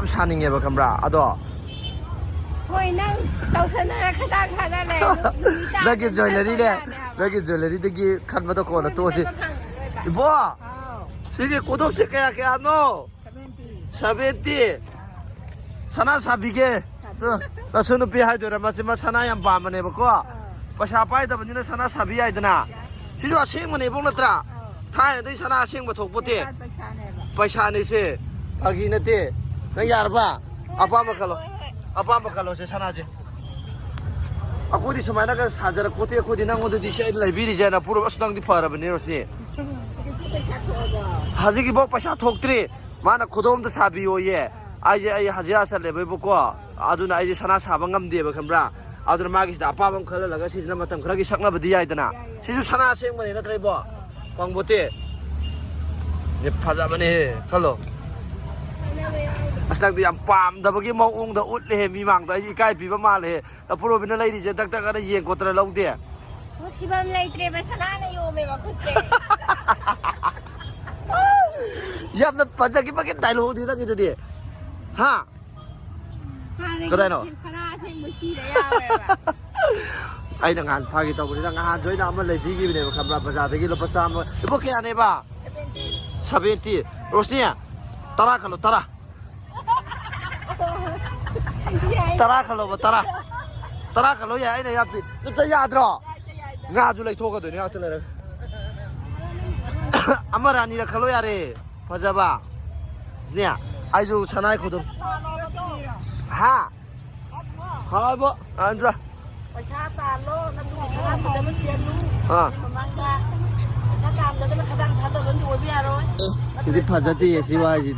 사닝해봐 감라 아도 ꯍꯣꯏ ꯅꯪ ꯇꯧꯁꯟꯅꯔ ꯈꯗꯥꯡ ꯊꯥꯗ ꯂꯩ 너기 줄레리네 너기 줄레리ꯗꯒꯤ 칸바도 코나 또지 이보 시게 고독지 그야 너 70 사나 사비게 나 수누피 하더라 마지막 사나 양 밤네버고 पशा पाइदबनिना सना साबी आइदना सिजो असेंगमने बोलत्रा थाइनदि सना असेंगब थोकपोते पैसा नेसे अगी नते न यारबा अपाम खलो से सना जे अकोदि समायना का साजर कोते अकोदि नंगोदि दिसे लाइबिरि जेना पुरो असनंगदि फरबने रोसने हाजि की बो पैसा थोकत्रि माना खुदोम त साबी होये आई हजिरा सलेबेबको अदुना आई सना साबा ngamदेबा खमब्रा अदुना मागिसिदा अपाबम खललगा सिजना मतम खरगी सकनाबदि याइदना सिजु सना सेंगमने नत्रैबो पंगबोते ने फाजाबने खलो असनगदि याम पामदबगी मौंगदा उटले हे मिमांगदा इकाय पिबा माले द पुरोबिना लैरिजे दक दक अदा यें कोतरा लौदे शिवम लैत्रे बसनाना योमे बखुत्रे यामना पजगी बगे डायलॉग दि नगिदि हा कदाइनो अना गान फागी तौबनी नहान जोइना लेबीगीबने खबरा बजारदगी लुपा चामा इबो कयानेबा 70 रोशनी 10 खलो 10 खलो 10 खलो या अना यापी नुता याद्रो गाजु लैथोगदोनि आत लेर अमरानी र खलो यारे फजाबा निया आइजु सनाय खुदम हा हाँ बो अंद्रा पैसा तालो नतु सना फदम सियलु हां ममंगा पैसा तालो त खदांग थादो बन्दी ओबि आरो सिदि फजति एसी वाजी